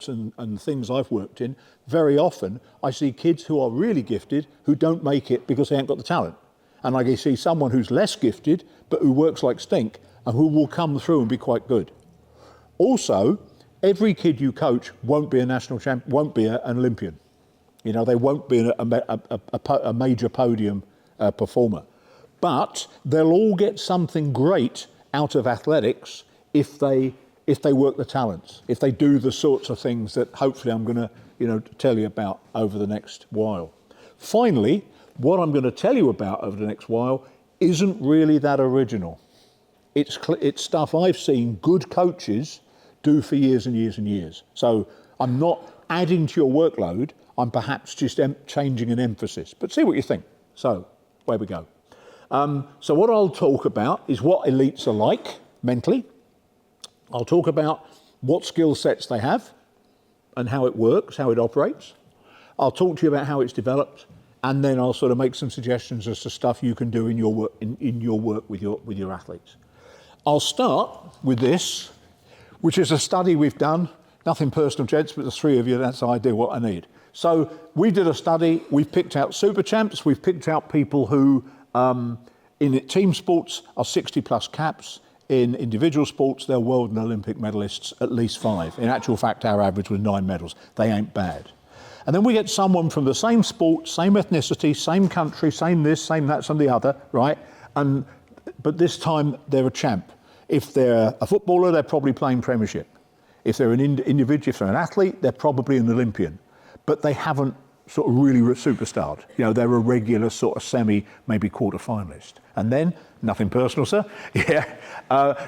and things I've worked in, very often I see kids who are really gifted who don't make it because they haven't got the talent. And I see someone who's less gifted but who works like stink and who will come through and be quite good. Also, every kid you coach won't be a national champion, won't be an Olympian. You know, they won't be a major podium performer. But they'll all get something great out of athletics if they work the talents, if they do the sorts of things that hopefully I'm going to, tell you about over the next while. Finally, what I'm going to tell you about over the next while isn't really that original. It's stuff I've seen good coaches do for years and years and years. So I'm not adding to your workload, I'm perhaps just changing an emphasis. But see what you think. So, where we go. So what I'll talk about is what elites are like mentally. I'll talk about what skill sets they have and how it works, how it operates. I'll talk to you about how it's developed, and then I'll sort of make some suggestions as to stuff you can do in your work, in your work with your athletes. I'll start with this, which is a study we've done. Nothing personal, gents, but the three of you, that's the idea what I need. So we did a study. We've picked out super champs. We've picked out people who, in team sports, are 60 plus caps. In individual sports, they're world and Olympic medalists, at least 5. In actual fact, our average was 9 medals. They ain't bad. And then we get someone from the same sport, same ethnicity, same country, same this, same that, some the other, right? But this time they're a champ. If they're a footballer, they're probably playing Premiership. If they're an individual, if they're an athlete, they're probably an Olympian. But they haven't sort of really superstarred. They're a regular sort of semi, maybe quarter-finalist. And then, nothing personal, sir,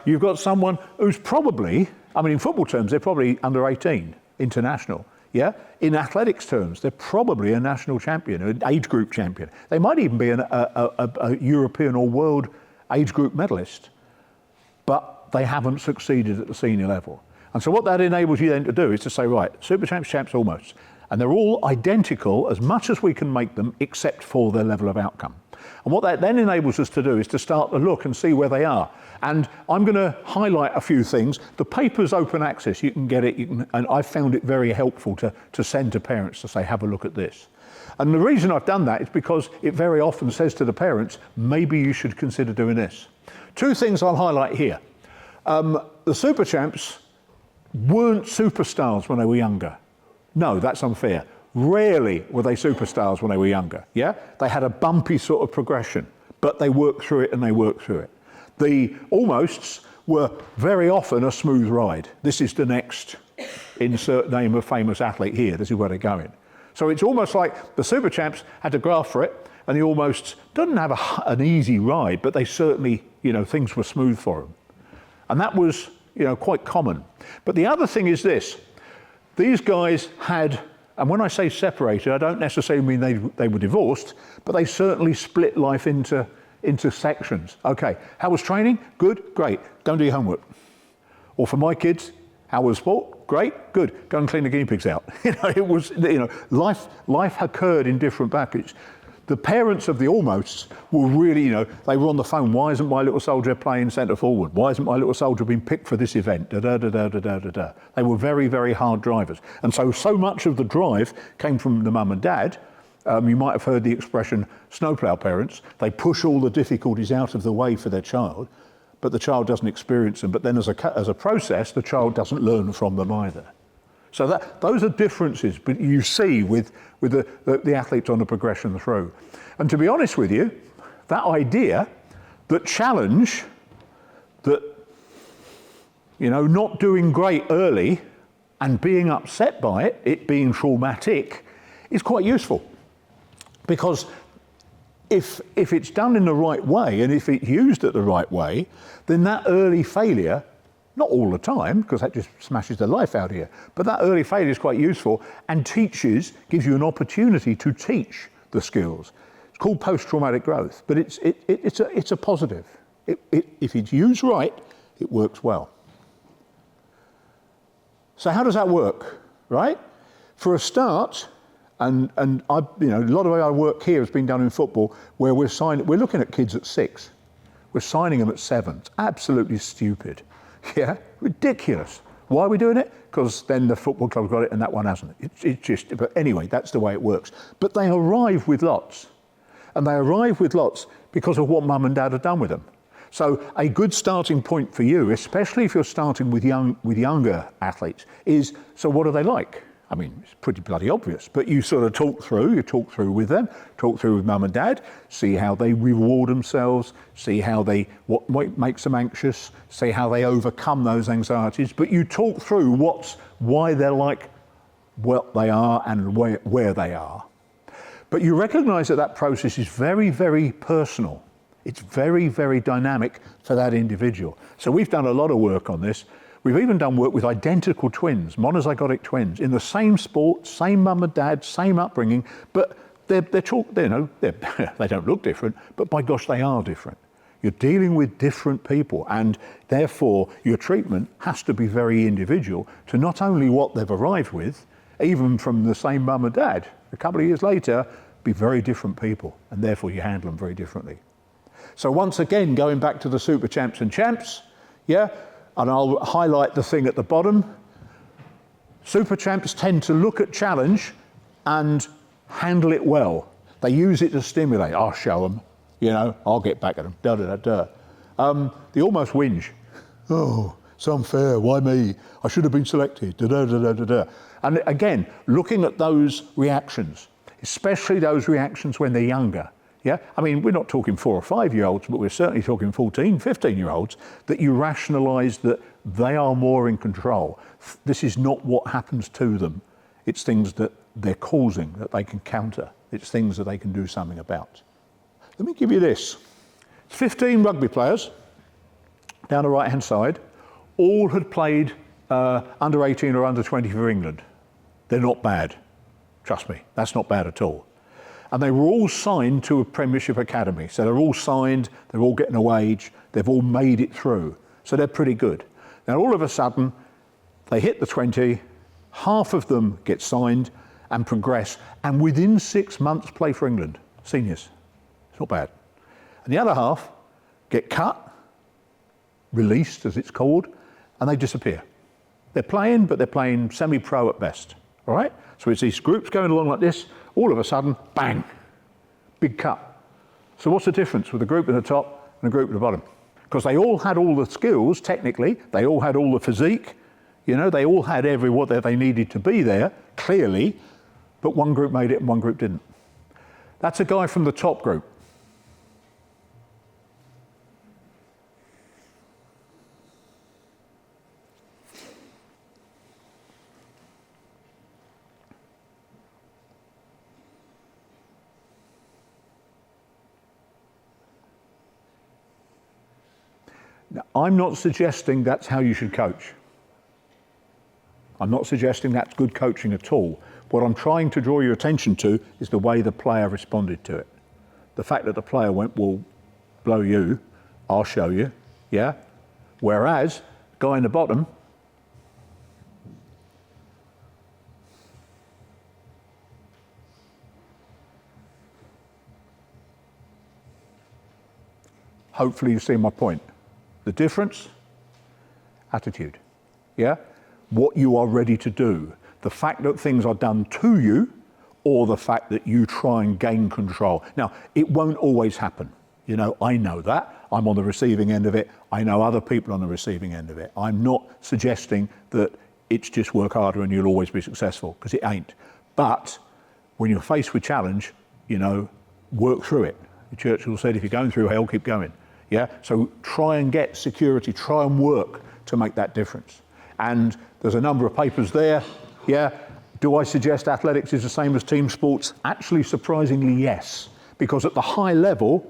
you've got someone who's probably, in football terms, they're probably under 18, international. Yeah, in athletics terms, they're probably a national champion, an age group champion. They might even be a European or world age group medalist, but they haven't succeeded at the senior level. And so what that enables you then to do is to say, right, super champs almost. And they're all identical as much as we can make them, except for their level of outcome. And what that then enables us to do is to start to look and see where they are. And I'm going to highlight a few things. The paper's open access, you can get it, and I found it very helpful to send to parents to say, have a look at this. And the reason I've done that is because it very often says to the parents, maybe you should consider doing this. 2 things I'll highlight here. The super champs weren't superstars when they were younger. No, that's unfair. Rarely were they superstars when they were younger, yeah? They had a bumpy sort of progression, but they worked through it and they worked through it. The almosts were very often a smooth ride. This is the next insert name of famous athlete here. This is where they're going. So it's almost like the super champs had to graft for it, and the almosts didn't have an easy ride, but they certainly, things were smooth for them. And that was, quite common. But the other thing is this. These guys had, and when I say separated, I don't necessarily mean they were divorced, but they certainly split life into sections. Okay, how was training? Good, great. Go and do your homework. Or for my kids, how was sport? Great, good. Go and clean the guinea pigs out. It was, life occurred in different packages. The parents of the almosts were really, they were on the phone. Why isn't my little soldier playing centre forward? Why isn't my little soldier being picked for this event? They were very, very hard drivers. And so much of the drive came from the mum and dad. You might have heard the expression snowplow parents. They push all the difficulties out of the way for their child, but the child doesn't experience them. But then as a process, the child doesn't learn from them either. So those are differences, but you see with the athletes on the progression through. And to be honest with you, that idea, that challenge, that, not doing great early and being upset by it being traumatic, is quite useful. Because if it's done in the right way and if it's used at the right way, then that early failure, not all the time, because that just smashes the life out of you, but that early failure is quite useful and gives you an opportunity to teach the skills. It's called post-traumatic growth, but it's a positive. If it's used right, it works well. So how does that work, right? For a start, and a lot of our work here has been done in football, where we're looking at kids at 6. We're signing them at 7. It's absolutely stupid. Yeah, ridiculous. Why are we doing it? Because then the football club got it and that one hasn't. It's just, but anyway, that's the way it works. But they arrive with lots. And they arrive with lots because of what mum and dad have done with them. So a good starting point for you, especially if you're starting with younger athletes, is, so what are they like? I mean, it's pretty bloody obvious, but you sort of talk through with them, talk through with mum and dad, see how they reward themselves, see how what makes them anxious, see how they overcome those anxieties, but you talk through why they're like what they are and where they are. But you recognise that process is very, very personal. It's very, very dynamic for that individual. So we've done a lot of work on this. We've even done work with identical twins, monozygotic twins, in the same sport, same mum and dad, same upbringing, but they don't look different, but by gosh, they are different. You're dealing with different people, and therefore your treatment has to be very individual to not only what they've arrived with, even from the same mum and dad, a couple of years later, be very different people, and therefore you handle them very differently. So once again, going back to the Super Champs and Champs, yeah, and I'll highlight the thing at the bottom. Super Champs tend to look at challenge and handle it well. They use it to stimulate. I'll show them, I'll get back at them, They almost whinge. Oh, it's unfair, why me? I should have been selected, And again, looking at those reactions, especially those reactions when they're younger. Yeah, I mean, we're not talking 4 or 5 year olds, but we're certainly talking 14, 15 year olds, that you rationalise that they are more in control. This is not what happens to them. It's things that they're causing that they can counter. It's things that they can do something about. Let me give you this. 15 rugby players down the right-hand side, all had played under 18 or under 20 for England. They're not bad. Trust me, that's not bad at all. And they were all signed to a Premiership Academy. So they're all signed, they're all getting a wage, they've all made it through. So they're pretty good. Now all of a sudden, they hit the 20, half of them get signed and progress, and within 6 months play for England, seniors. It's not bad. And the other half get cut, released as it's called, and they disappear. They're playing, but they're playing semi-pro at best, all right? So it's these groups going along like this, all of a sudden, bang, big cut. So what's the difference with a group at the top and a group at the bottom? Because they all had all the skills, technically, they all had all the physique, they all had what they needed to be there, clearly, but one group made it and one group didn't. That's a guy from the top group. Now, I'm not suggesting that's how you should coach. I'm not suggesting that's good coaching at all. What I'm trying to draw your attention to is the way the player responded to it. The fact that the player went, well, blow you, I'll show you, yeah? Whereas, guy in the bottom, hopefully you see my point. The difference? Attitude, yeah? What you are ready to do. The fact that things are done to you, or the fact that you try and gain control. Now, it won't always happen. I know that. I'm on the receiving end of it. I know other people on the receiving end of it. I'm not suggesting that it's just work harder and you'll always be successful, because it ain't. But when you're faced with challenge, work through it. Churchill said, if you're going through hell, keep going. Yeah, so try and get security, try and work to make that difference. And there's a number of papers there, yeah. Do I suggest athletics is the same as team sports? Actually, surprisingly, yes. Because at the high level,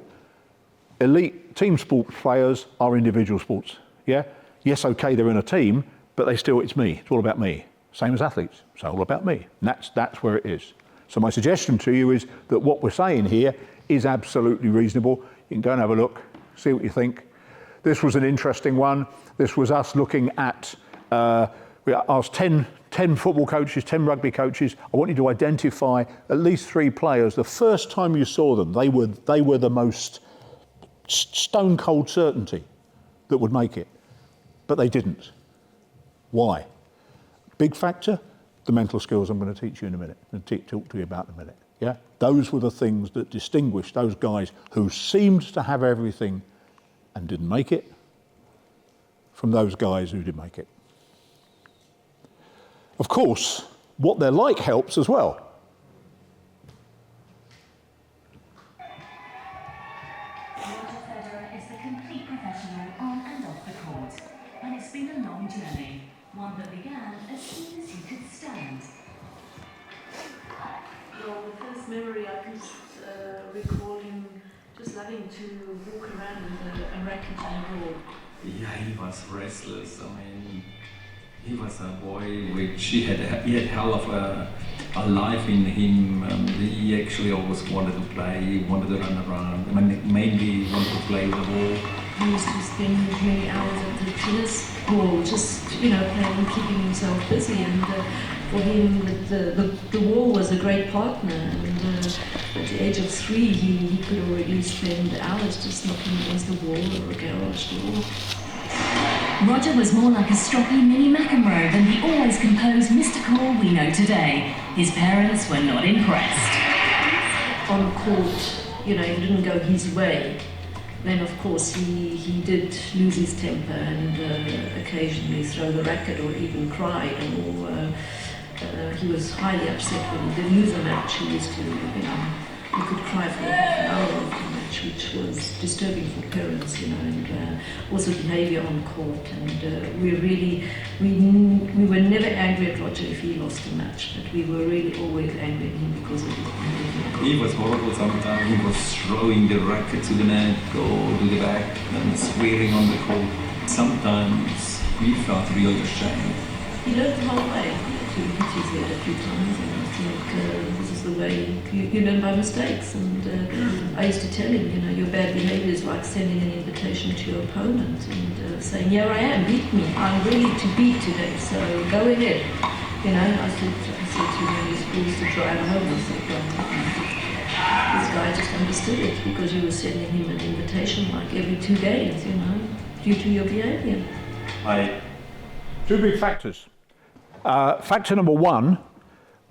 elite team sports players are individual sports, yeah. Yes, okay, they're in a team, but it's me, it's all about me. Same as athletes, it's all about me. And that's where it is. So my suggestion to you is that what we're saying here is absolutely reasonable. You can go and have a look. See what you think. This was an interesting one. This was us looking at, we asked 10 football coaches, 10 rugby coaches. I want you to identify at least 3 players. The first time you saw them, they were the most stone cold certainty that would make it. But they didn't. Why? Big factor, the mental skills I'm going to teach you in a minute, and talk to you about in a minute. Yeah, those were the things that distinguished those guys who seemed to have everything and didn't make it from those guys who did make it. Of course, what they're like helps as well. Is the complete professional on and off the court, and it's been a long journey, one that began as soon as he could stand. Well, the first memory I can recall him just loving to walk around with a racket and a ball. Yeah, he was restless. I mean, he was a boy which he had hell of a life in him. He actually always wanted to play, he wanted to run around, and mainly wanted to play with the ball. He used to spend many hours at the tennis ball, just playing and keeping himself busy. And for him, the wall was a great partner. And at the age of 3, he could already spend hours just knocking against the wall or a garage door. Roger was more like a stroppy Minnie McEnroe than the always composed Mr. Cool we know today. His parents were not impressed. On court, he didn't go his way. Then, of course, he did lose his temper and occasionally throw the racket or even cried. Or he was highly upset when he did lose a match. He used to, he could cry for half an hour after a match, which was disturbing for parents, and also behaviour on court. And we were never angry at Roger if he lost a match, but we were really always angry at him because of his behaviour. He was horrible sometimes. He was throwing the racket to the net or to the back and swearing on the court. Sometimes we felt really ashamed. He learned the whole way. He hit his head a few times, and I think this is the way you learn by mistakes. And I used to tell him, your bad behaviour is like sending an invitation to your opponent and saying, here I am, beat me. I'm ready to beat today, so go ahead. I said to him, he's supposed to drive home. I said, this guy just understood it because you were sending him an invitation like every 2 days, due to your behaviour. Two big factors. Factor number 1,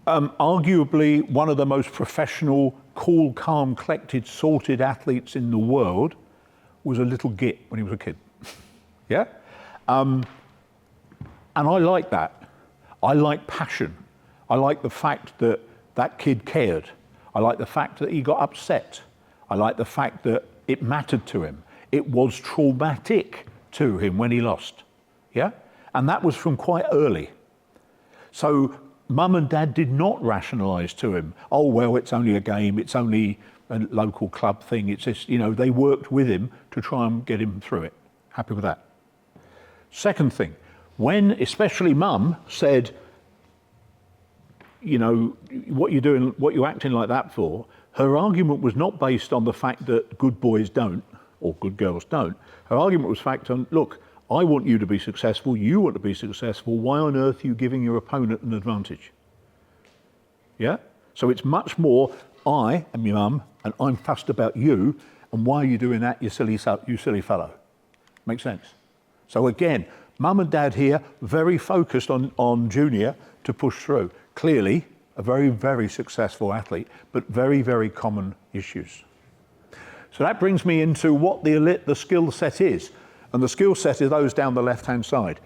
arguably one of the most professional, cool, calm, collected, sorted athletes in the world was a little git when he was a kid. Yeah? And I like that. I like passion. I like the fact that that kid cared. I like the fact that he got upset. I like the fact that it mattered to him. It was traumatic to him when he lost. Yeah? And that was from quite early. So mum and dad did not rationalise to him, oh, well, it's only a game, it's only a local club thing. It's just, they worked with him to try and get him through it. Happy with that. Second thing, when especially mum said, what you're doing, what you're acting like that for, her argument was not based on the fact that good boys don't, or good girls don't. Her argument was fact on, look, I want you to be successful, you want to be successful, why on earth are you giving your opponent an advantage? Yeah? So it's much more, I am your mum, and I'm fussed about you, and why are you doing that, you silly fellow? Makes sense? So again, mum and dad here, very focused on Junior to push through. Clearly, a very, very successful athlete, but very, very common issues. So that brings me into what the skill set is. And the skill set is those down the left-hand side.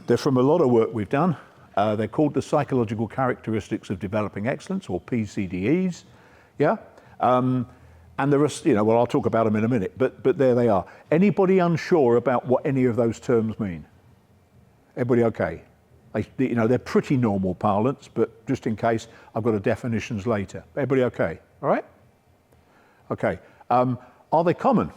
They're from a lot of work we've done. They're called the Psychological Characteristics of Developing Excellence, or PCDEs. Yeah? And there are, well, I'll talk about them in a minute, but there they are. Anybody unsure about what any of those terms mean? Everybody okay? They're pretty normal parlance, but just in case, I've got the definitions later. Everybody okay? All right? Okay. Are they common?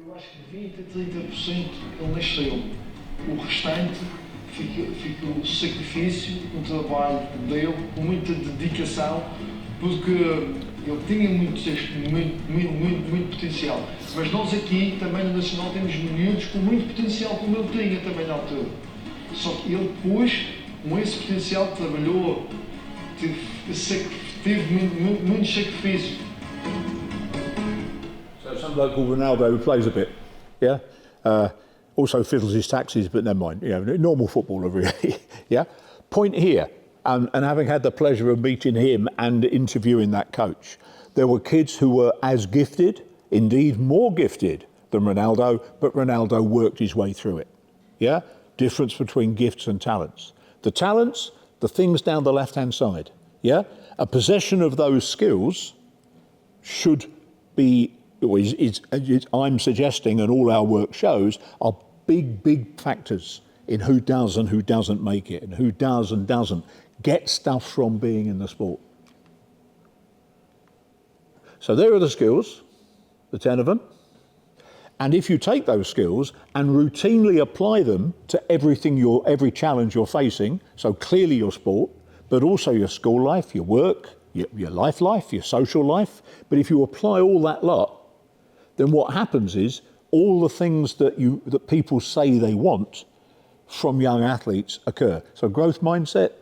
Eu acho que 20 a 30% ele nasceu. O restante fica o sacrifício, o trabalho dele, com muita dedicação, porque ele tinha muito potencial. Mas nós aqui, também no Nacional, temos miúdos com muito potencial, como ele tinha também na altura. Só que ele depois, com esse potencial, trabalhou, teve muito sacrifício. So some bloke called Ronaldo who plays a bit, yeah? Also fiddles his taxes, but never mind, you know, normal footballer really, yeah? Point here, and having had the pleasure of meeting him and interviewing that coach, there were kids who were as gifted, indeed more gifted than Ronaldo, but Ronaldo worked his way through it, yeah? Difference between gifts and talents. The talents, the things down the left-hand side, yeah? A possession of those skills should be, I'm suggesting, and all our work shows, are big factors in who does and who doesn't make it, and who does and doesn't get stuff from being in the sport. So there are the skills, the 10 of them. And if you take those skills and routinely apply them to every challenge you're facing, so clearly your sport, but also your school life, your work, your life, your social life, but if you apply all that lot, then what happens is all the things that people say they want from young athletes occur. So growth mindset,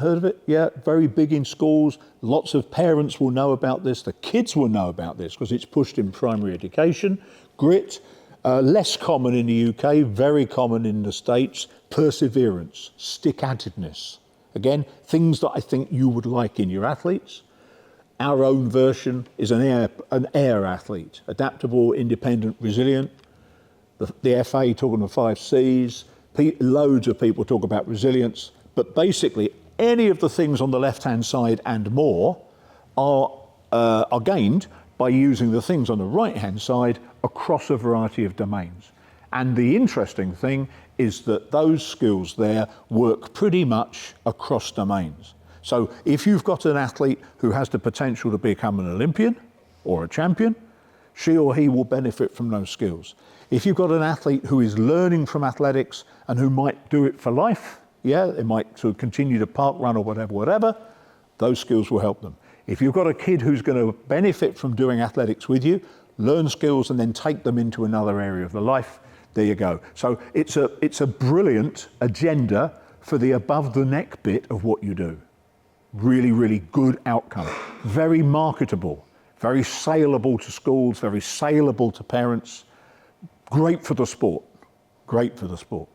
heard of it? Yeah, very big in schools. Lots of parents will know about this. The kids will know about this because it's pushed in primary education. Grit, less common in the UK, very common in the States. Perseverance, stick-attedness. Again, things that I think you would like in your athletes. Our own version is an air athlete, adaptable, independent, resilient. The FA talking of 5 Cs. Loads of people talk about resilience, but basically any of the things on the left-hand side and more are gained by using the things on the right-hand side across a variety of domains. And the interesting thing is that those skills there work pretty much across domains. So if you've got an athlete who has the potential to become an Olympian or a champion, she or he will benefit from those skills. If you've got an athlete who is learning from athletics and who might do it for life, yeah, they might sort of continue to park run or whatever, those skills will help them. If you've got a kid who's going to benefit from doing athletics with you, learn skills and then take them into another area of the life, there you go. So it's a brilliant agenda for the above the neck bit of what you do. Really, really good outcome. Very marketable, very saleable to schools, very saleable to parents. Great for the sport. Great for the sport.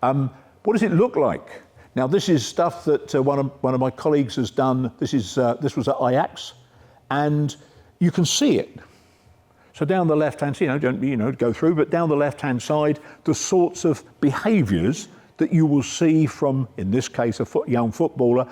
What does it look like? Now, this is stuff that one of my colleagues has done. This was at Ajax, and you can see it. So down the left-hand side, don't go through, but down the left-hand side, the sorts of behaviours that you will see from, in this case, a young footballer,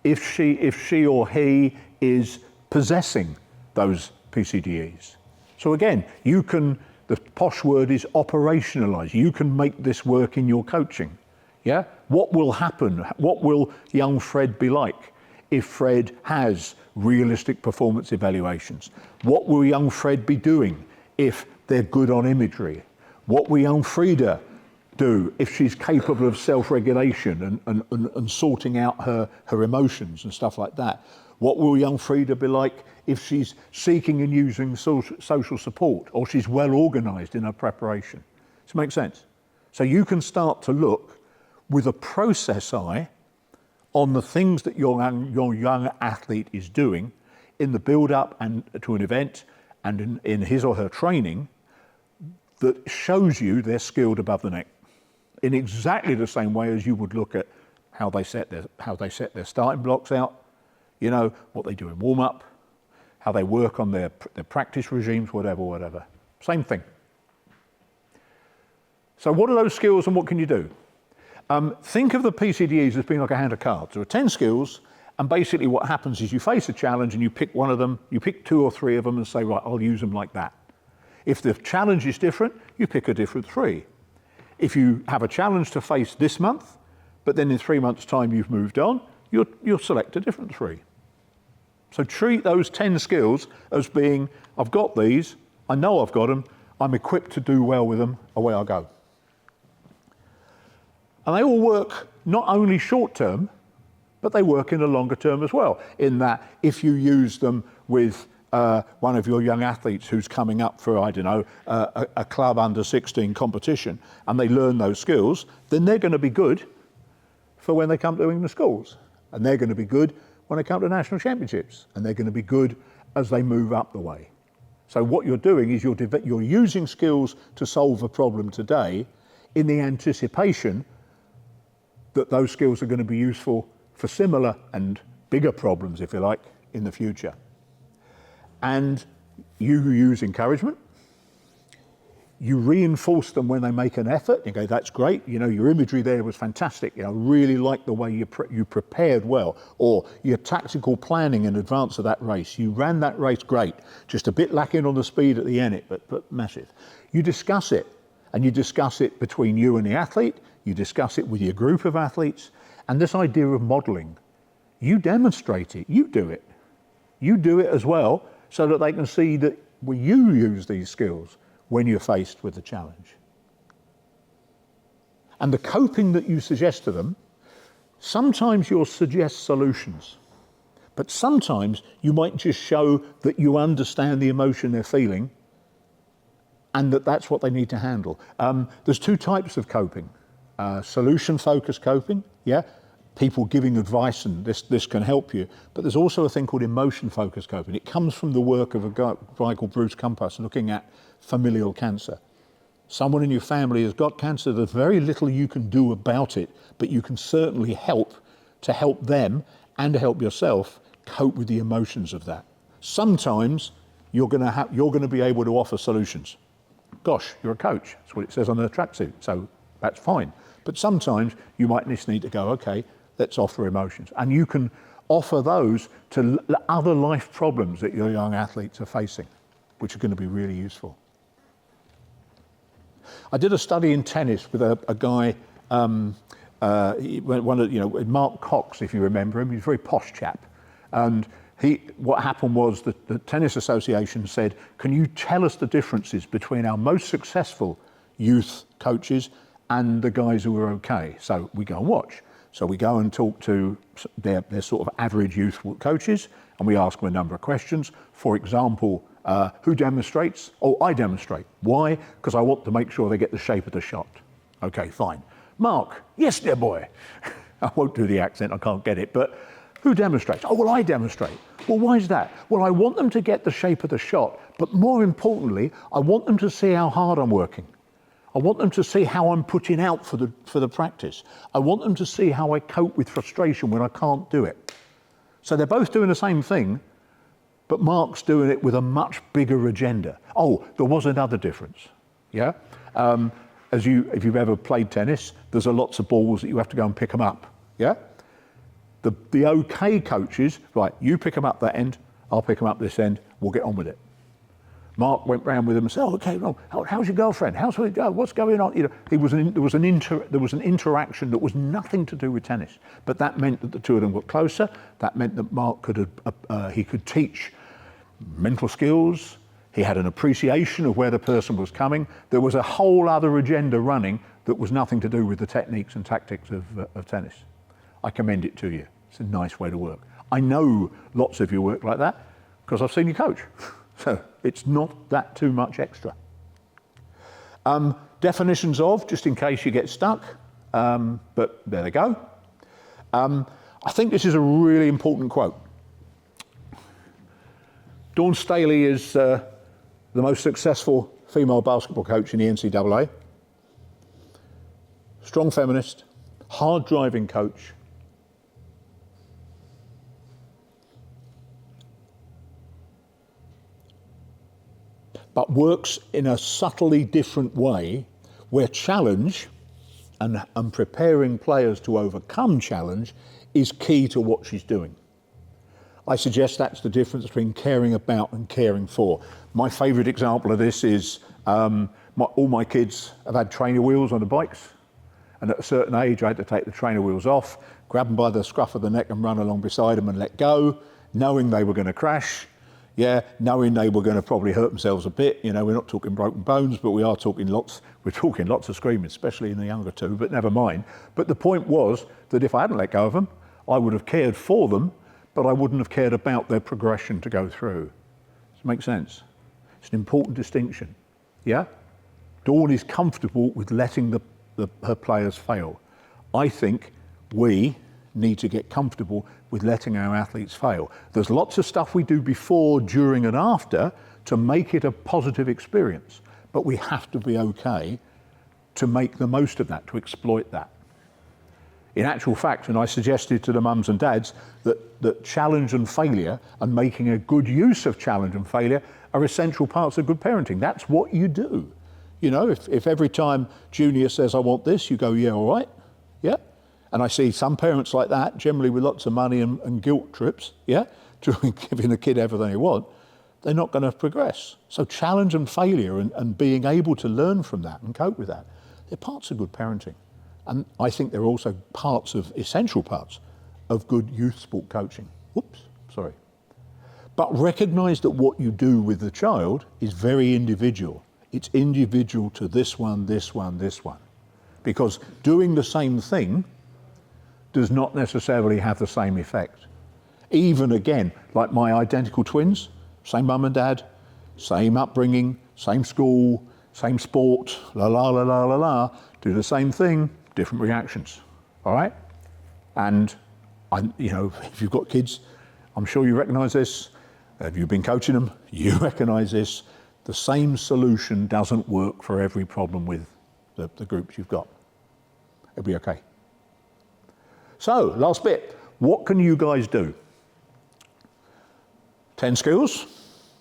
if she or he is possessing those PCDEs. So again, the posh word is operationalise. You can make this work in your coaching. Yeah? What will happen? What will young Fred be like if Fred has realistic performance evaluations? What will young Fred be doing if they're good on imagery? What will young Frida do if she's capable of self-regulation and sorting out her emotions and stuff like that? What will young Frida be like if she's seeking and using social support, or she's well organised in her preparation? Does it make sense? So you can start to look with a process eye on the things that your young athlete is doing in the build-up and to an event and in his or her training that shows you they're skilled above the neck, in exactly the same way as you would look at how they set their starting blocks out, what they do in warm-up, how they work on their practice regimes, whatever. Same thing. So what are those skills and what can you do? Think of the PCDEs as being like a hand of cards. There are 10 skills, and basically what happens is you face a challenge and you pick one of them, you pick 2 or 3 of them and say, right, I'll use them like that. If the challenge is different, you pick a different 3. If you have a challenge to face this month, but then in 3 months' time you've moved on, you'll select a different 3. So treat those 10 skills as being, I've got these, I know I've got them, I'm equipped to do well with them, away I go. And they all work not only short term, but they work in the longer term as well, in that if you use them with one of your young athletes who's coming up for, a club under 16 competition, and they learn those skills, then they're going to be good for when they come to the schools. And they're going to be good when they come to national championships. And they're going to be good as they move up the way. So what you're doing is you're using skills to solve a problem today in the anticipation that those skills are going to be useful for similar and bigger problems, if you like, in the future. And you use encouragement. You reinforce them when they make an effort. You go, that's great. You know, your imagery there was fantastic. You know, really like the way you prepared well, or your tactical planning in advance of that race. You ran that race great, just a bit lacking on the speed at the end, but massive. You discuss it, and you discuss it between you and the athlete. You discuss it with your group of athletes, and this idea of modelling. You demonstrate it. You do it. You do it as well, so that they can see that you use these skills when you're faced with a challenge. And the coping that you suggest to them, sometimes you'll suggest solutions, but sometimes you might just show that you understand the emotion they're feeling and that that's what they need to handle. There's two types of coping. Solution-focused coping, yeah? People giving advice and this can help you, but there's also a thing called emotion-focused coping. It comes from the work of a guy called Bruce Compass looking at familial cancer. Someone in your family has got cancer, there's very little you can do about it, but you can certainly help to help them and to help yourself cope with the emotions of that. Sometimes you're going to be able to offer solutions. Gosh, you're a coach, that's what it says on the tracksuit, so that's fine. But sometimes you might just need to go, okay, let's offer emotions. And you can offer those to other life problems that your young athletes are facing, which are going to be really useful. I did a study in tennis with a guy, Mark Cox, if you remember him. He's a very posh chap. And what happened was that the Tennis Association said, can you tell us the differences between our most successful youth coaches and the guys who are okay? So we go and watch. So we go and talk to their sort of average youth coaches, and we ask them a number of questions. For example, who demonstrates? Oh, I demonstrate. Why? Because I want to make sure they get the shape of the shot. Okay, fine. Mark, yes, dear boy. I won't do the accent, I can't get it, but who demonstrates? Oh, well, I demonstrate. Well, why is that? Well, I want them to get the shape of the shot, but more importantly, I want them to see how hard I'm working. I want them to see how I'm putting out for the practice. I want them to see how I cope with frustration when I can't do it. So they're both doing the same thing, but Mark's doing it with a much bigger agenda. Oh, there was another difference, yeah? If you've ever played tennis, there's lots of balls that you have to go and pick them up, yeah? The okay coaches, right, you pick them up that end, I'll pick them up this end, we'll get on with it. Mark went round with him and said, "Oh, okay, well, how's your girlfriend? How's it go? What's going on?" You know, there was an interaction that was nothing to do with tennis, but that meant that the two of them got closer. That meant that Mark could teach mental skills. He had an appreciation of where the person was coming. There was a whole other agenda running that was nothing to do with the techniques and tactics of tennis. I commend it to you. It's a nice way to work. I know lots of you work like that because I've seen you coach. So it's not that too much extra. Definitions of, just in case you get stuck, but there they go. I think this is a really important quote. Dawn Staley is the most successful female basketball coach in the NCAA. Strong feminist, hard driving coach. But works in a subtly different way where challenge and preparing players to overcome challenge is key to what she's doing. I suggest that's the difference between caring about and caring for. My favourite example of this is all my kids have had trainer wheels on the bikes, and at a certain age I had to take the trainer wheels off, grab them by the scruff of the neck and run along beside them and let go, knowing they were going to crash. Yeah, knowing they were going to probably hurt themselves a bit. You know, we're not talking broken bones, but we're talking lots of screaming, especially in the younger two, but never mind. But the point was that if I hadn't let go of them, I would have cared for them, but I wouldn't have cared about their progression to go through. Does it make sense? It's an important distinction, yeah? Dawn is comfortable with letting her players fail. I think we need to get comfortable with letting our athletes fail. There's lots of stuff we do before, during and after to make it a positive experience. But we have to be okay to make the most of that, to exploit that. In actual fact, and I suggested to the mums and dads that challenge and failure and making a good use of challenge and failure are essential parts of good parenting. That's what you do. You know, if every time Junior says, I want this, you go, yeah, all right, yeah. And I see some parents like that, generally with lots of money and guilt trips, yeah, giving the kid everything they want, they're not going to progress. So challenge and failure and being able to learn from that and cope with that, they're parts of good parenting. And I think they're also essential parts of good youth sport coaching. But recognise that what you do with the child is very individual. It's individual to this one, this one, this one. Because doing the same thing does not necessarily have the same effect. Even again, like my identical twins, same mum and dad, same upbringing, same school, same sport, la la la la la la, do the same thing, different reactions, all right? And, if you've got kids, I'm sure you recognise this. If you've been coaching them, you recognise this. The same solution doesn't work for every problem with the groups you've got. It'll be okay. So, last bit, what can you guys do? 10 skills,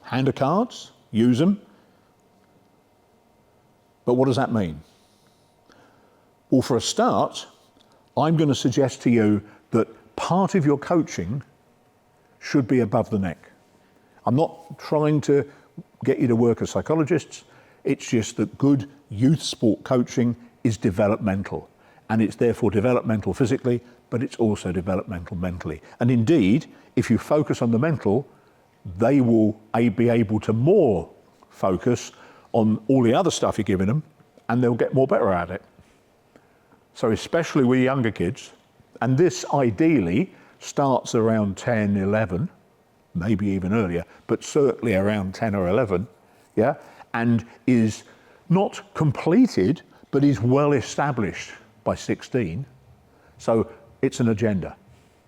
hand of cards, use them. But what does that mean? Well, for a start, I'm going to suggest to you that part of your coaching should be above the neck. I'm not trying to get you to work as psychologists. It's just that good youth sport coaching is developmental, and it's therefore developmental physically, but it's also developmental mentally. And indeed, if you focus on the mental, they will be able to more focus on all the other stuff you're giving them, and they'll get more better at it. So especially with younger kids, and this ideally starts around 10, 11, maybe even earlier, but certainly around 10 or 11, yeah, and is not completed, but is well established by 16. So it's an agenda.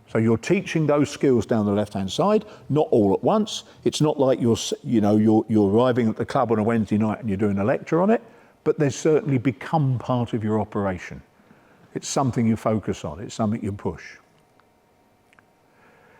So you're teaching those skills down the left-hand side, not all at once. It's not like you're arriving at the club on a Wednesday night and you're doing a lecture on it, but they certainly become part of your operation. It's something you focus on. It's something you push.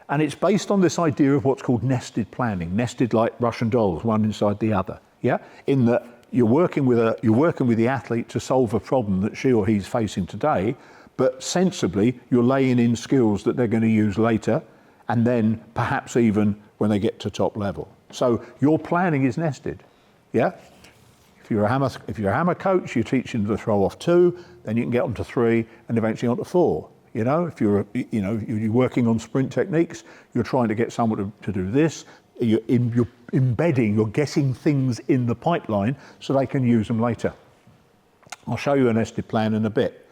And it's based on this idea of what's called nested planning, nested like Russian dolls, one inside the other. Yeah, in that you're working with the athlete to solve a problem that she or he's facing today, but sensibly you're laying in skills that they're going to use later, and then perhaps even when they get to top level. So your planning is nested. Yeah. If you're a hammer coach, you teach them to throw off 2, then you can get them to 3, and eventually on to 4. You know, if you're working on sprint techniques, you're trying to get someone to do this. You're embedding, you're getting things in the pipeline so they can use them later. I'll show you a nested plan in a bit.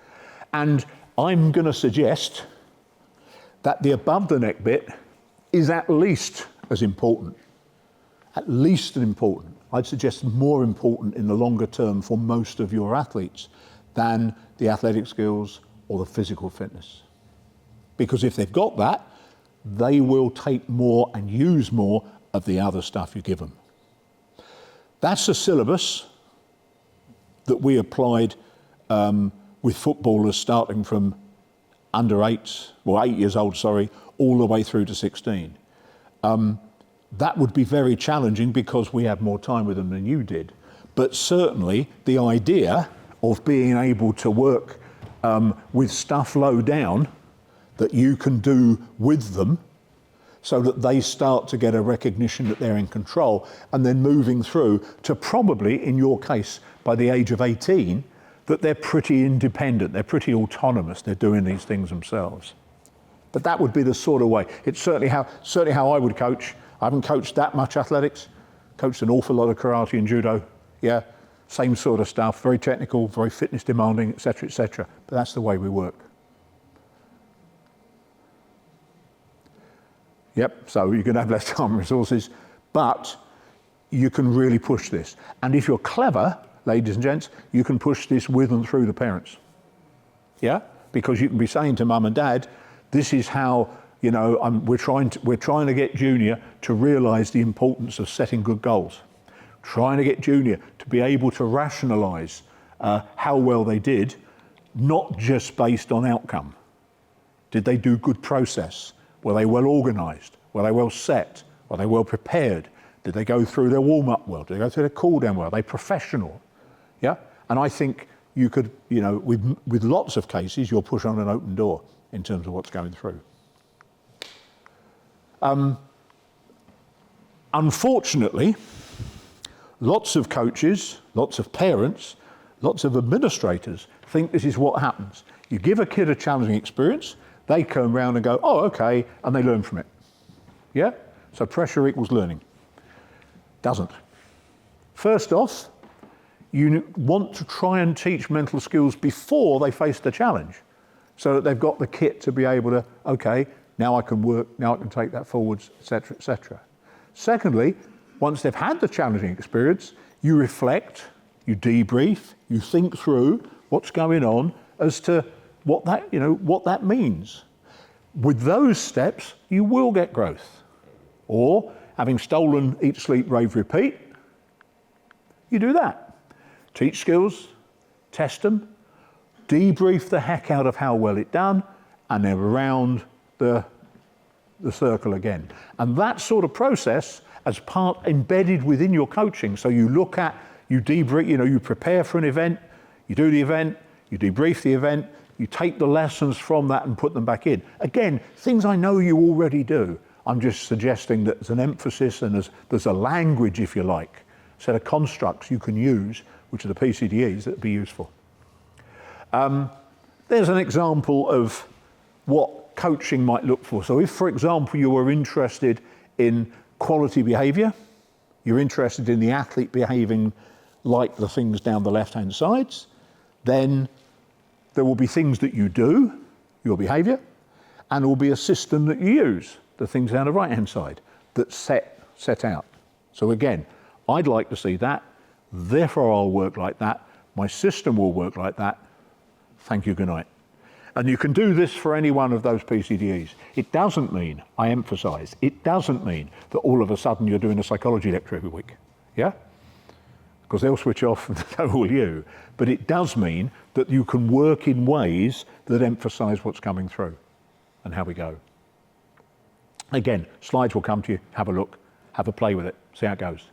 And I'm going to suggest that the above the neck bit is at least as important. At least as important. I'd suggest more important in the longer term for most of your athletes than the athletic skills or the physical fitness. Because if they've got that, they will take more and use more of the other stuff you give them. That's the syllabus that we applied with footballers starting from under 8 years old, all the way through to 16. That would be very challenging because we have more time with them than you did. But certainly the idea of being able to work with stuff low down that you can do with them so that they start to get a recognition that they're in control, and then moving through to probably, in your case, by the age of 18, that they're pretty independent, they're pretty autonomous, they're doing these things themselves. But that would be the sort of way. It's certainly how I would coach. I haven't coached that much athletics, coached an awful lot of karate and judo, yeah, same sort of stuff, very technical, very fitness demanding, etc., etc. But that's the way we work. Yep, so you can have less time and resources, but you can really push this. And if you're clever, ladies and gents, you can push this with and through the parents. Yeah? Because you can be saying to mum and dad, this is how, we're trying to get Junior to realise the importance of setting good goals. trying to get junior to be able to rationalise how well they did, not just based on outcome. Did they do good process? Were they well organised? Were they well set? Were they well prepared? Did they go through their warm-up well? Did they go through their cool-down well? Are they professional? Yeah? And I think you could, with lots of cases, you'll push on an open door in terms of what's going through. Unfortunately, lots of coaches, lots of parents, lots of administrators think this is what happens. You give a kid a challenging experience, they come around and go, oh, okay, and they learn from it. Yeah? So pressure equals learning. Doesn't. First off, you want to try and teach mental skills before they face the challenge, so that they've got the kit to be able to, okay, now I can work, now I can take that forwards, etc., etc. Secondly, once they've had the challenging experience, you reflect, you debrief, you think through what's going on as to what that means. With those steps, you will get growth. Or, having stolen eat, sleep, rave, repeat, you do that. Teach skills, test them, debrief the heck out of how well it done, and then around the circle again. And that sort of process as part embedded within your coaching. So you look at, you debrief, you prepare for an event, you do the event, you debrief the event, you take the lessons from that and put them back in. Again, things I know you already do. I'm just suggesting that there's an emphasis and there's a language, if you like, set of constructs you can use, which are the PCDEs, that would be useful. There's an example of what coaching might look for. So if, for example, you were interested in quality behaviour, you're interested in the athlete behaving like the things down the left-hand sides, then there will be things that you do, your behaviour, and there will be a system that you use, the things down the right-hand side, that set out. So again, I'd like to see that, therefore I'll work like that, my system will work like that, thank you, good night. And you can do this for any one of those PCDEs. It doesn't mean, I emphasise, it doesn't mean that all of a sudden you're doing a psychology lecture every week, yeah? Because they'll switch off and so will you. But it does mean that you can work in ways that emphasise what's coming through and how we go. Again, slides will come to you, have a look, have a play with it, see how it goes.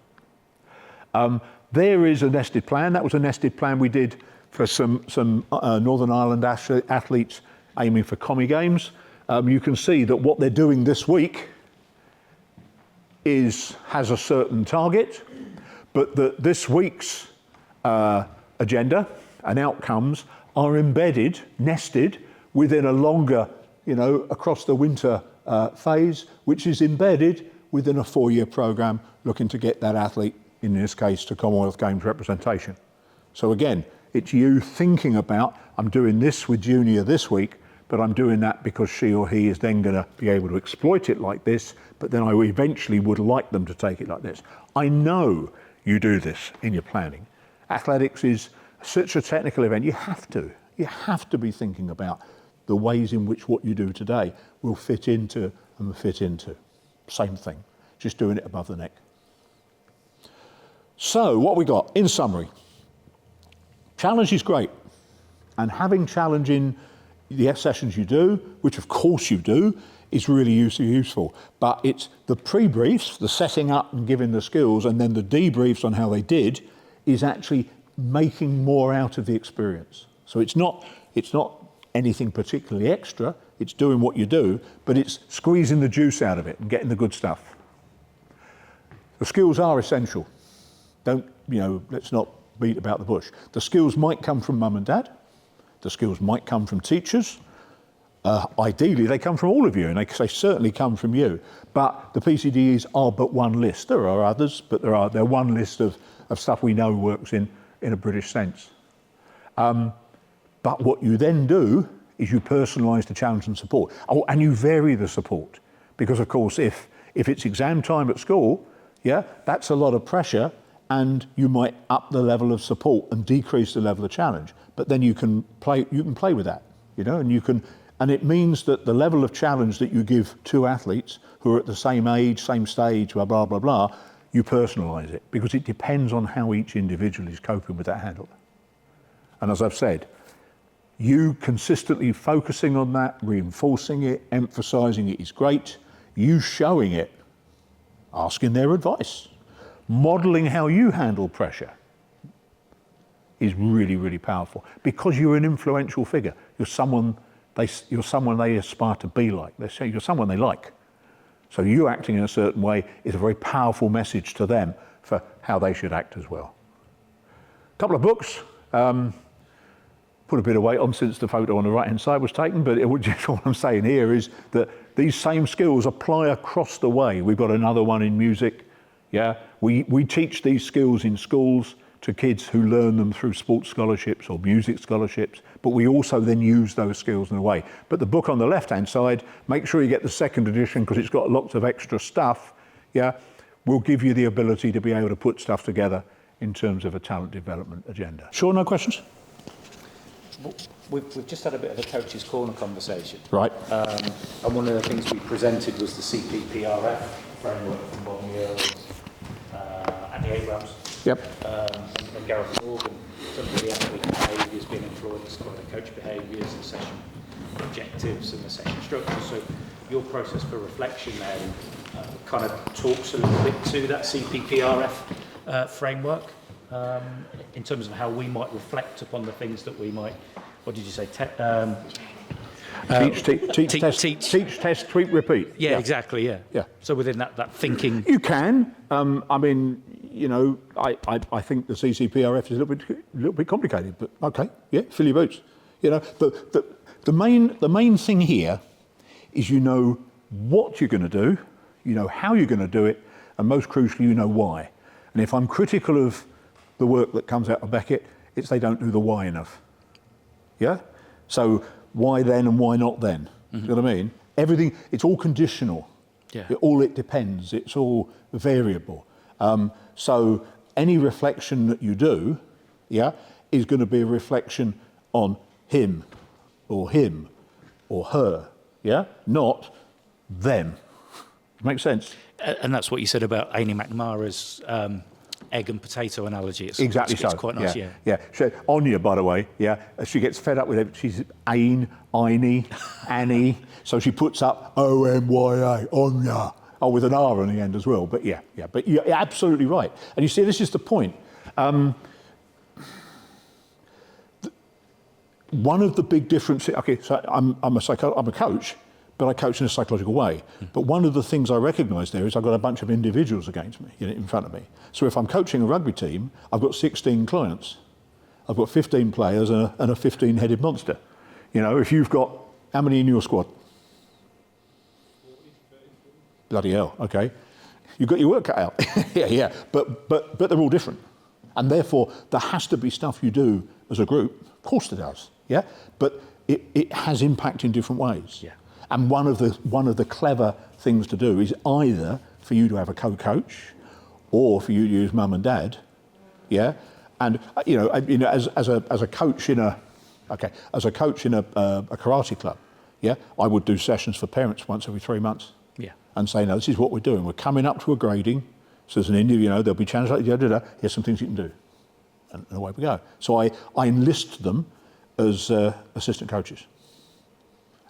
There is a nested plan. That was a nested plan we did for some Northern Ireland athletes aiming for Commie Games. You can see that what they're doing this week has a certain target, but that this week's agenda and outcomes are embedded, nested, within a longer, across the winter phase, which is embedded within a 4-year programme looking to get that athlete, in this case, to Commonwealth Games representation. So again, it's you thinking about, I'm doing this with junior this week, but I'm doing that because she or he is then going to be able to exploit it like this, but then I eventually would like them to take it like this. I know you do this in your planning. Athletics is such a technical event, you have to be thinking about the ways in which what you do today will fit into. Same thing, just doing it above the neck. So what we got, in summary, challenge is great, and having challenge in the sessions you do, which of course you do, is really useful. But it's the pre-briefs, the setting up and giving the skills, and then the debriefs on how they did, is actually making more out of the experience. So it's not anything particularly extra, it's doing what you do, but it's squeezing the juice out of it and getting the good stuff. The skills are essential. Let's not beat about the bush. The skills might come from mum and dad. The skills might come from teachers. Ideally, they come from all of you, and they certainly come from you. But the PCDEs are but one list. There are others, but they're one list of stuff we know works in a British sense. But what you then do is you personalise the challenge and support. Oh, and you vary the support. Because, of course, if it's exam time at school, yeah, that's a lot of pressure, and you might up the level of support and decrease the level of challenge. But then you can play with that, and it means that the level of challenge that you give two athletes who are at the same age, same stage, blah, blah, blah, blah, you personalise it, because it depends on how each individual is coping with that handle. And as I've said, you consistently focusing on that, reinforcing it, emphasising it is great. You showing it, asking their advice, modelling how you handle pressure is really, really powerful, because you're an influential figure. You're someone they aspire to be like. You're someone they like. So you acting in a certain way is a very powerful message to them for how they should act as well. A couple of books. Put a bit of weight on since the photo on the right-hand side was taken, but just all I'm saying here is that these same skills apply across the way. We've got another one in music. Yeah, we teach these skills in schools to kids who learn them through sports scholarships or music scholarships, but we also then use those skills in a way. But the book on the left-hand side, make sure you get the second edition because it's got lots of extra stuff, yeah, will give you the ability to be able to put stuff together in terms of a talent development agenda. Sure, no questions? We've just had a bit of a coach's corner conversation. Right. And one of the things we presented was the CPPRF framework from Bonnie Earls, Andy Abrams, Yep. and Gareth Morgan. Some of the athlete behaviour has been influenced by the coach behaviours, the session objectives and the session structure. So your process for reflection there kind of talks a little bit to that CPPRF framework in terms of how we might reflect upon the things that we might, what did you say? Teach, test, tweak, repeat. Yeah, exactly, yeah. Yeah. So within that thinking... You can. I mean, you know, I think the CCPRF is a little bit complicated, but okay, yeah, fill your boots. You know, the main thing here is you know what you're going to do, you know how you're going to do it, and most crucially, you know why. And if I'm critical of the work that comes out of Beckett, it's they don't do the why enough. Yeah? So why then and why not then? You know what I mean? Everything, it's all conditional. Yeah. It depends. It's all variable. So any reflection that you do, yeah, is going to be a reflection on him or her, yeah, not them. Makes sense? And that's what you said about Amy McNamara's egg and potato analogy. It's quite nice, yeah. Yeah. Anya, by the way, yeah, she gets fed up with it. She's Ain, Annie. So she puts up O-M-Y-A, Anya. Oh, with an R on the end as well. But yeah. But you're absolutely right. And you see, this is the point. One of the big differences, okay, so I'm a coach, but I coach in a psychological way. But one of the things I recognise there is I've got a bunch of individuals against me, in front of me. So if I'm coaching a rugby team, I've got 16 clients. I've got 15 players and a 15-headed monster. You know, if you've got, how many in your squad? Bloody hell, okay. You've got your work cut out. yeah. But they're all different. And therefore, there has to be stuff you do as a group. Of course there does, yeah? But it has impact in different ways. Yeah. And one of the clever things to do is either for you to have a co-coach or for you to use mum and dad, yeah? And as a coach in a karate club, yeah, I would do sessions for parents once every 3 months. Yeah. And say, no, this is what we're doing. We're coming up to a grading. So as an interview, there'll be challenges like, here's some things you can do. And away we go. So I enlist them as assistant coaches,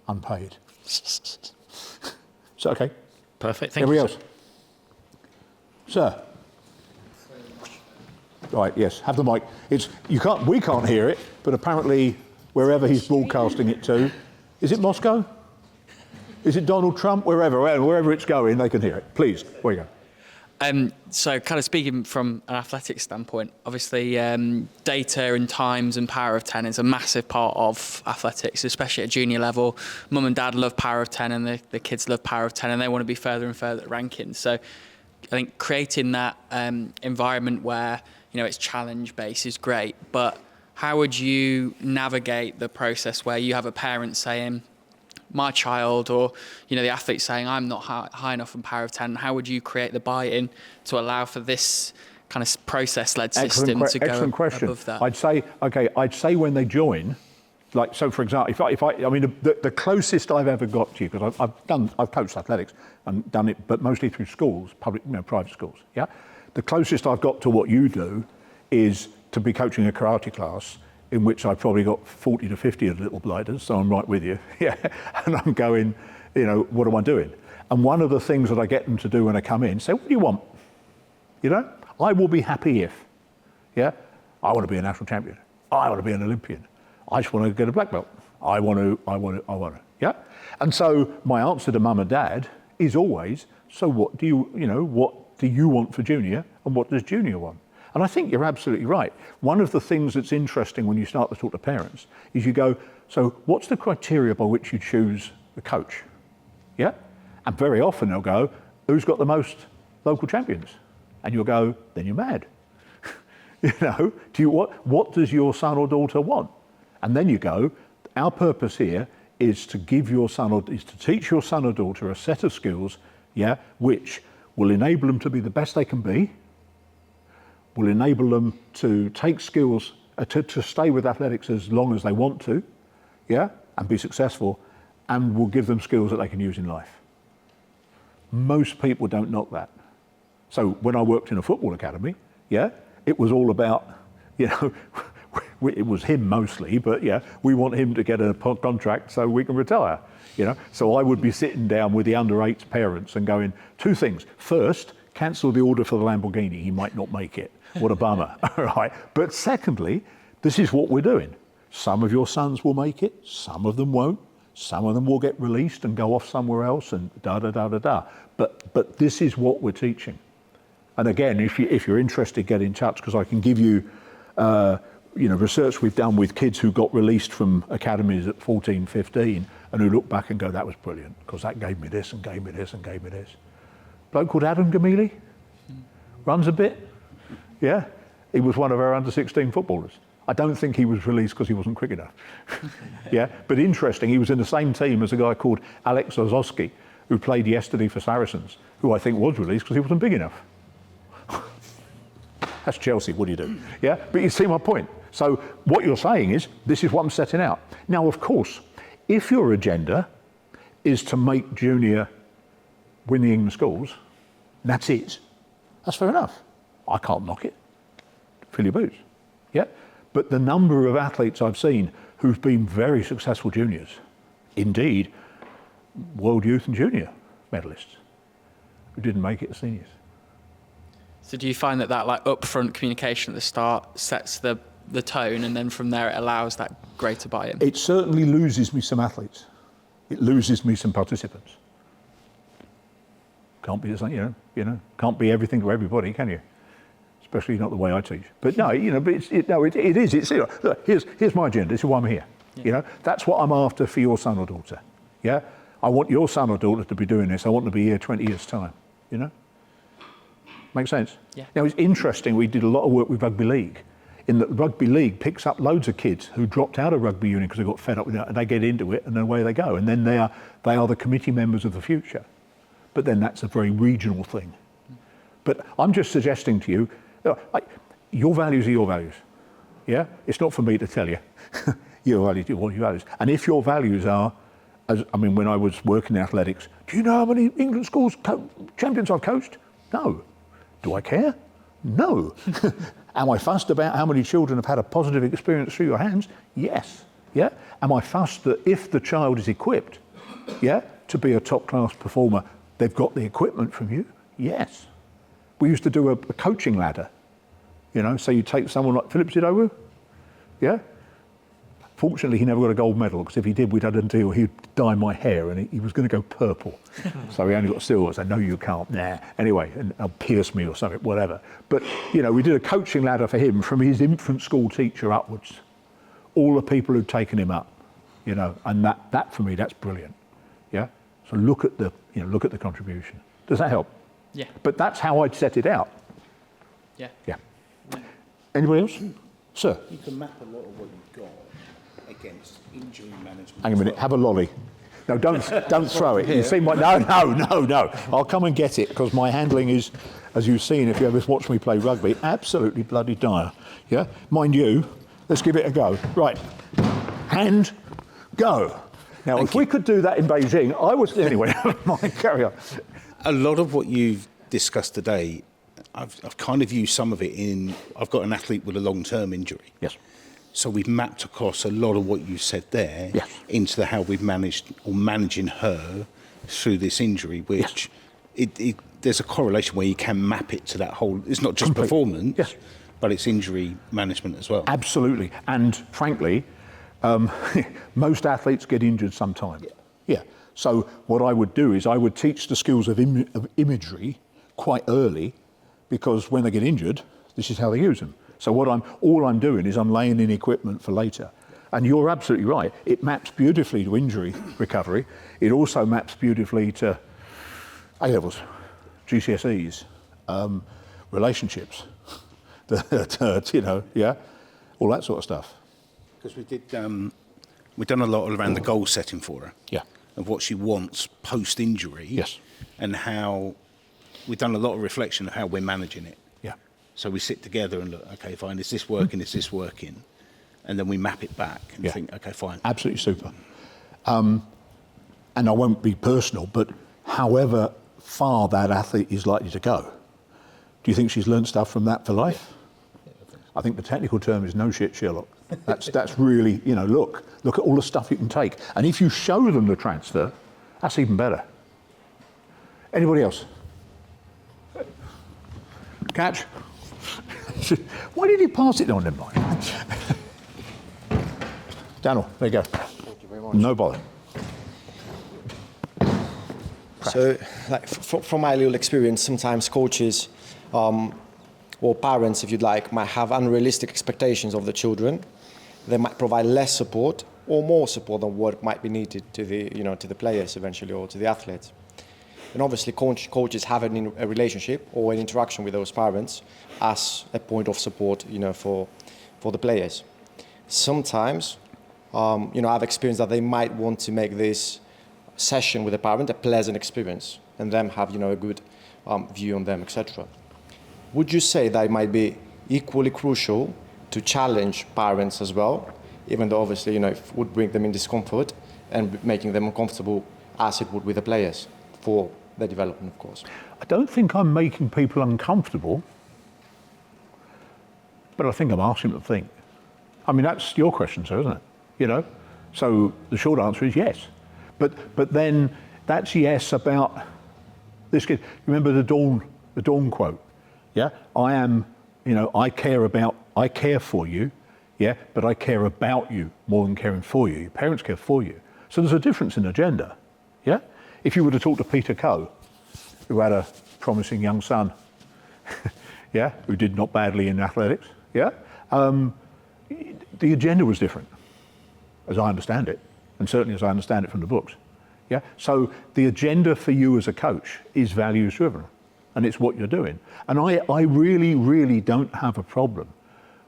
unpaid. So, okay. Perfect, thank Everybody you. else? Sir? Right, yes, have the mic. We can't hear it, but apparently wherever he's broadcasting it to, is it Moscow? Is it Donald Trump? Wherever it's going, they can hear it. Please, where you go. So kind of speaking from an athletic standpoint, obviously data and times and power of 10 is a massive part of athletics, especially at junior level. Mum and dad love power of 10 and the kids love power of 10 and they want to be further and further at rankings. So I think creating that environment where, it's challenge based is great, but how would you navigate the process where you have a parent saying, my child or the athlete saying I'm not high enough in power of 10, how would you create the buy-in to allow for this kind of process-led system to go excellent question. above that? I'd say when they join, Like, so for example, I mean, the closest I've ever got to you, because I've coached athletics and done it, but mostly through schools, private schools, yeah? The closest I've got to what you do is to be coaching a karate class in which I've probably got 40 to 50 of the little blighters, so I'm right with you, yeah? And I'm going, you know, what am I doing? And one of the things that I get them to do when I come in, say, what do you want? You know, I will be happy if, yeah? I want to be a national champion. I want to be an Olympian. I just want to get a black belt. I want to, yeah? And so my answer to mum and dad is always, so what do you want for junior and what does junior want? And I think you're absolutely right. One of the things that's interesting when you start to talk to parents is you go, so what's the criteria by which you choose the coach? Yeah? And very often they'll go, who's got the most local champions? And you'll go, then you're mad. You know, what does your son or daughter want? And then you go, our purpose here is to teach your son or daughter a set of skills, yeah, which will enable them to be the best they can be, will enable them to take skills, to stay with athletics as long as they want to, yeah, and be successful, and will give them skills that they can use in life. Most people don't knock that. So when I worked in a football academy, yeah, it was all about, you know, it was him mostly, but yeah, we want him to get a contract so we can retire, you know. So I would be sitting down with the under-8s parents and going, two things. First, cancel the order for the Lamborghini. He might not make it. What a bummer, right? But secondly, this is what we're doing. Some of your sons will make it, some of them won't. Some of them will get released and go off somewhere else and da-da-da-da-da. But this is what we're teaching. And again, if you're interested, get in touch, because I can give you, research we've done with kids who got released from academies at 14, 15, and who look back and go, that was brilliant, because that gave me this and gave me this and gave me this. Bloke called Adam Gamili, runs a bit, yeah? He was one of our under-16 footballers. I don't think he was released because he wasn't quick enough. Yeah, but interesting, he was in the same team as a guy called Alex Ozowski, who played yesterday for Saracens, who I think was released because he wasn't big enough. That's Chelsea, what do you do? Yeah, but you see my point. So what you're saying is, this is what I'm setting out. Now, of course, if your agenda is to make junior win the England schools, and that's it, that's fair enough. I can't knock it. Fill your boots, yeah? But the number of athletes I've seen who've been very successful juniors, indeed, World Youth and Junior medalists, who didn't make it as seniors. So do you find that like upfront communication at the start sets the tone, and then from there it allows that greater buy-in? It certainly loses me some athletes. It loses me some participants. Can't be the same, you know, can't be everything to everybody, can you? Especially not the way I teach. But no, but it is. It's, look, here's my agenda. This is why I'm here. Yeah. You know, that's what I'm after for your son or daughter. Yeah, I want your son or daughter to be doing this. I want them to be here 20 years' time. You know, makes sense. Yeah. Now it's interesting. We did a lot of work with rugby league. In that rugby league picks up loads of kids who dropped out of rugby union because they got fed up with it, and they get into it, and then away they go. And then they are the committee members of the future. But then that's a very regional thing. But I'm just suggesting to you, your values are your values. Yeah, it's not for me to tell you. Your values are your values. And if your values are, when I was working in athletics, do you know how many England schools champions I've coached? No. Do I care? No. Am I fussed about how many children have had a positive experience through your hands? Yes. Yeah. Am I fussed that if the child is equipped, yeah, to be a top-class performer, they've got the equipment from you? Yes. We used to do a coaching ladder, so you take someone like Philip Zidowu, yeah? Fortunately, he never got a gold medal, because if he did, we'd had a deal, he'd dye my hair, and he was going to go purple. So he only got silver. I said, no, you can't, nah. Anyway, and pierce me or something, whatever. But, we did a coaching ladder for him from his infant school teacher upwards. All the people who'd taken him up, and that for me, that's brilliant, yeah? So look at the contribution. Does that help? Yeah. But that's how I'd set it out. Yeah. Yeah. Anybody else? Sir? You can map a lot of what you've got against injury management. Hang a minute, have a lolly. No, don't throw it. You see my, no. I'll come and get it, because my handling is, as you've seen if you ever watched me play rugby, absolutely bloody dire. Yeah? Mind you, let's give it a go. Right. and go. Now, if we could do that in Beijing, I was... Anyway, carry on. A lot of what you've discussed today, I've kind of used some of it in... I've got an athlete with a long-term injury. Yes. So we've mapped across a lot of what you said there into how we've managed, or managing her through this injury, which there's a correlation where you can map it to that whole... It's not just performance, but it's injury management as well. Absolutely. And frankly, most athletes get injured sometime. Yeah. So what I would do is I would teach the skills of imagery quite early, because when they get injured, this is how they use them. So all I'm doing is I'm laying in equipment for later. And you're absolutely right. It maps beautifully to injury recovery. It also maps beautifully to A-levels, GCSEs, relationships, all that sort of stuff. Because we've done a lot around the goal setting for her. Yeah. Of what she wants post-injury. Yes. And how we've done a lot of reflection of how we're managing it. Yeah. So we sit together and look, okay, fine, is this working, is this working? And then we map it back and think, okay, fine. Absolutely super. And I won't be personal, but however far that athlete is likely to go, do you think she's learned stuff from that for life? I think the technical term is no shit Sherlock. That's really, look at all the stuff you can take. And if you show them the transfer, that's even better. Anybody else? Catch? Why did he pass it on him? Daniel, there you go. Thank you very much. No bother. So, from my little experience, sometimes coaches, or parents, if you'd like, might have unrealistic expectations of the children. They might provide less support or more support than what might be needed to the players eventually, or to the athletes. And obviously, coaches have a relationship or an interaction with those parents as a point of support, for the players. Sometimes, I've experienced that they might want to make this session with the parent a pleasant experience, and them have, a good view on them, etc. Would you say that it might be equally crucial to challenge parents as well, even though obviously, it would bring them in discomfort and making them uncomfortable as it would with the players for their development, of course? I don't think I'm making people uncomfortable, but I think I'm asking them to think. I mean, that's your question, sir, isn't it? So the short answer is yes. But then that's yes about this kid. Remember the Dawn quote? Yeah, I am, I care for you, yeah, but I care about you more than caring for you. Your parents care for you. So there's a difference in agenda, yeah? If you were to talk to Peter Coe, who had a promising young son, yeah, who did not badly in athletics, yeah, the agenda was different, as I understand it, and certainly as I understand it from the books, yeah? So the agenda for you as a coach is values driven, and it's what you're doing. And I really, really don't have a problem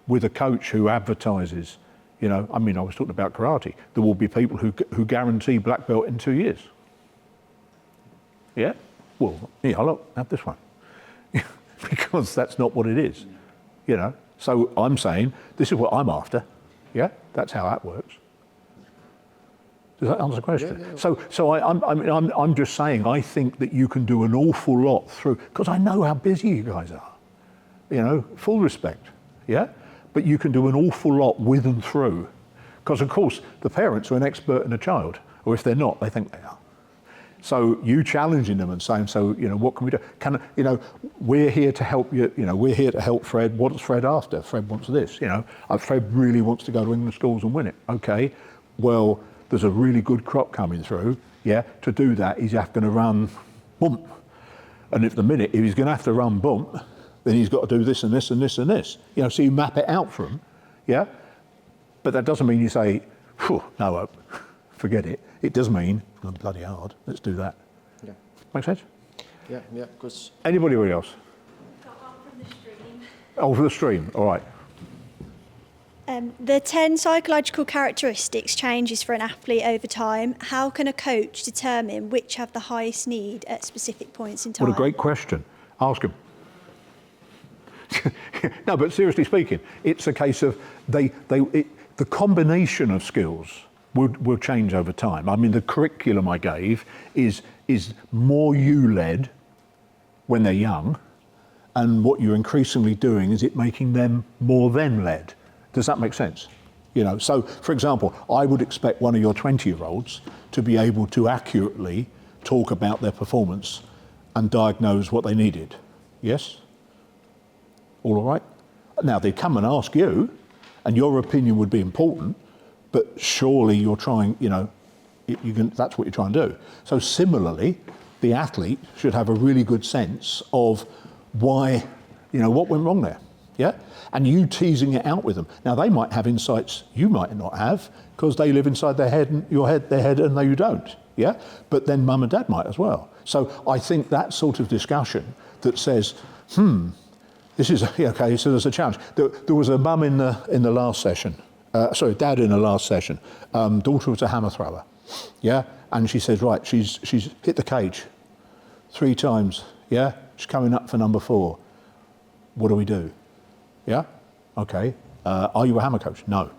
with a coach who advertises, I was talking about karate. There will be people who guarantee black belt in 2 years. Yeah? Well, yeah, look, have this one. Because that's not what it is, So I'm saying, this is what I'm after. Yeah? That's how that works. Does that answer the question? Yeah. So I'm just saying, I think that you can do an awful lot through, because I know how busy you guys are. Full respect, yeah? But you can do an awful lot with and through. Because of course, the parents are an expert in a child, or if they're not, they think they are. So you challenging them and saying, what can we do? We're here to help you, we're here to help Fred. What's Fred after? Fred wants this, Fred really wants to go to England schools and win it. Okay, well, there's a really good crop coming through, yeah? To do that, he's going to run bump. And if he's going to have to run bump, then he's got to do this and this and this and this. So you map it out for him, yeah? But that doesn't mean you say, no hope, forget it. It does mean, bloody hard, let's do that. Yeah. Make sense? Yeah, because... Anybody else? Got one from the stream. Oh, for the stream, all right. The 10 psychological characteristics changes for an athlete over time. How can a coach determine which have the highest need at specific points in time? What a great question. Ask him. No, but seriously speaking, it's a case of they the combination of skills will change over time. I mean, the curriculum I gave is more you-led when they're young, and what you're increasingly doing is it making them more them-led. Does that make sense? You know, so for example, I would expect one of your 20-year-olds to be able to accurately talk about their performance and diagnose what they needed. Yes? All right? Now, they'd come and ask you, and your opinion would be important, but surely you're trying, you know, that's what you're trying to do. So similarly, the athlete should have a really good sense of why, you know, what went wrong there, yeah? And you teasing it out with them. Now, they might have insights you might not have because they live inside their head, and their head, and you don't, yeah? But then mum and dad might as well. So I think that sort of discussion that says, this is, okay, so there's a challenge. There was a mum in the last session, dad in the last session. Daughter was a hammer thrower, yeah? And she says, right, she's hit the cage 3 times, yeah? She's coming up for number 4. What do we do? Yeah? Okay. Are you a hammer coach? No.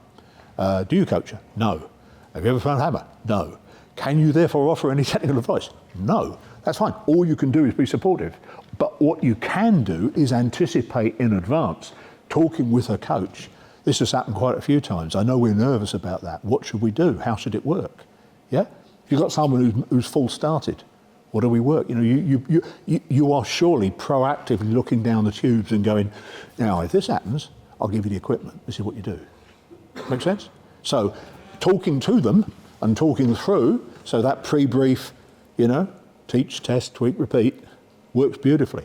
Do you coach her? No. Have you ever thrown a hammer? No. Can you therefore offer any technical advice? No. That's fine. All you can do is be supportive. But what you can do is anticipate in advance, talking with her coach. This has happened quite a few times. I know we're nervous about that. What should we do? How should it work? Yeah? If you've got someone who's full started, what do we work? You know, you are surely proactively looking down the tubes and going, now, if this happens, I'll give you the equipment. This is what you do. Make sense? So talking to them and talking through, so that pre-brief, you know, teach, test, tweak, repeat, works beautifully.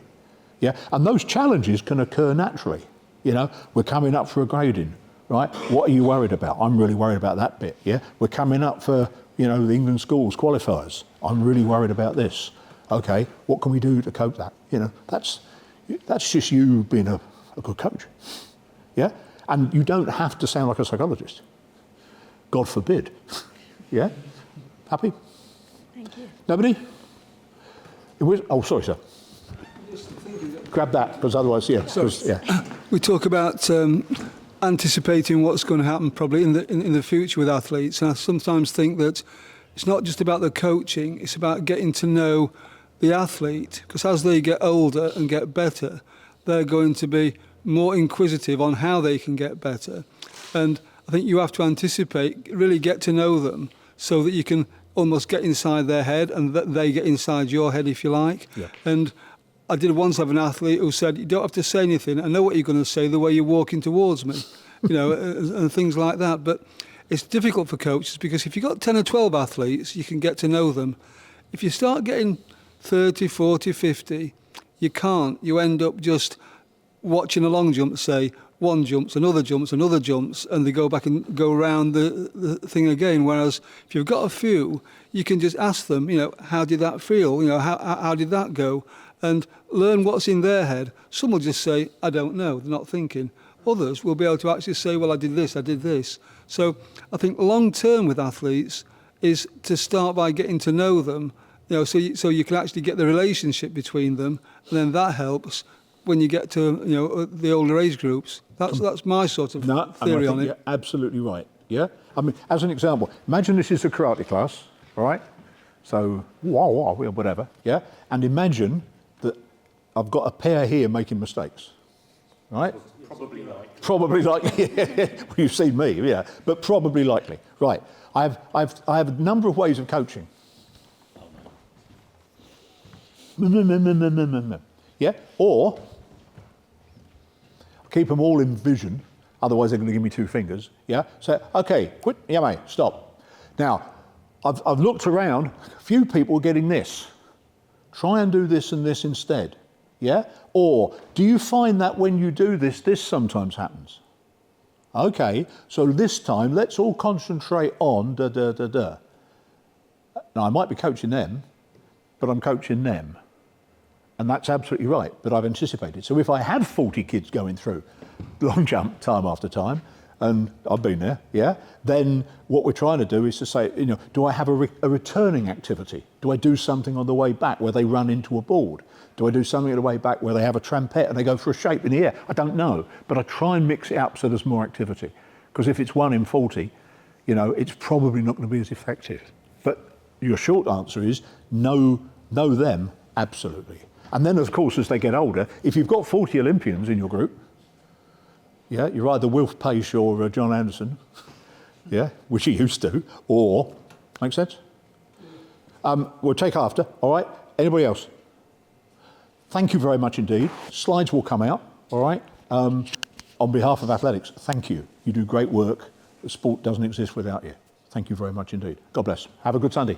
Yeah, and those challenges can occur naturally. You know, we're coming up for a grading, right? What are you worried about? I'm really worried about that bit, yeah? We're coming up for, you know, the England schools qualifiers. I'm really worried about this. Okay, what can we do to cope that? You know, that's just you being a good coach, yeah? And you don't have to sound like a psychologist. God forbid, yeah? Happy? Thank you. Nobody? Oh, sorry, sir. Grab that, because otherwise, yeah. We talk about anticipating what's going to happen probably in the future with athletes, and I sometimes think that it's not just about the coaching, it's about getting to know the athlete, because as they get older and get better, they're going to be more inquisitive on how they can get better. And I think you have to anticipate, really get to know them, so that you can almost get inside their head and that they get inside your head, if you like. Yeah. And I did once have an athlete who said, you don't have to say anything, I know what you're going to say the way you're walking towards me, you know, and things like that. But it's difficult for coaches, because if you've got 10 or 12 athletes, you can get to know them. If you start getting 30, 40, 50, you can't. You end up just watching a long jump, say, one jumps, another jumps, and they go back and go around the thing again. Whereas if you've got a few, you can just ask them, you know, how did that feel? You know, how did that go? And learn what's in their head. Some will just say, I don't know, they're not thinking. Others will be able to actually say, well, I did this. So I think long term with athletes is to start by getting to know them, you know, so you can actually get the relationship between them, and then that helps when you get to, you know, the older age groups. That's my sort of theory on it. You're absolutely right. Yeah. I mean, as an example, imagine this is a karate class, all right? So whatever. Yeah. And imagine that I've got a pair here making mistakes, right? Probably likely. Well, you've seen me, yeah. But probably likely, right? I have a number of ways of coaching. Yeah. Or keep them all in vision, otherwise they're going to give me 2 fingers, yeah? So, okay, quit, yeah mate, stop. Now, I've looked around, a few people are getting this. Try and do this and this instead, yeah? Or, do you find that when you do this, this sometimes happens? Okay, so this time, let's all concentrate on da-da-da-da. Now, I might be coaching them, but I'm coaching them. And that's absolutely right, but I've anticipated. So if I had 40 kids going through long jump time after time, and I've been there, yeah, then what we're trying to do is to say, you know, do I have a returning activity? Do I do something on the way back where they run into a board? Do I do something on the way back where they have a trampette and they go for a shape in the air? I don't know, but I try and mix it up so there's more activity. Because if it's 1 in 40, you know, it's probably not going to be as effective. But your short answer is know them, absolutely. And then, of course, as they get older, if you've got 40 Olympians in your group, yeah, you're either Wilf Pace or John Anderson, yeah, which he used to, or, make sense? We'll take after, all right? Anybody else? Thank you very much indeed. Slides will come out, all right? On behalf of athletics, thank you. You do great work. The sport doesn't exist without you. Thank you very much indeed. God bless. Have a good Sunday.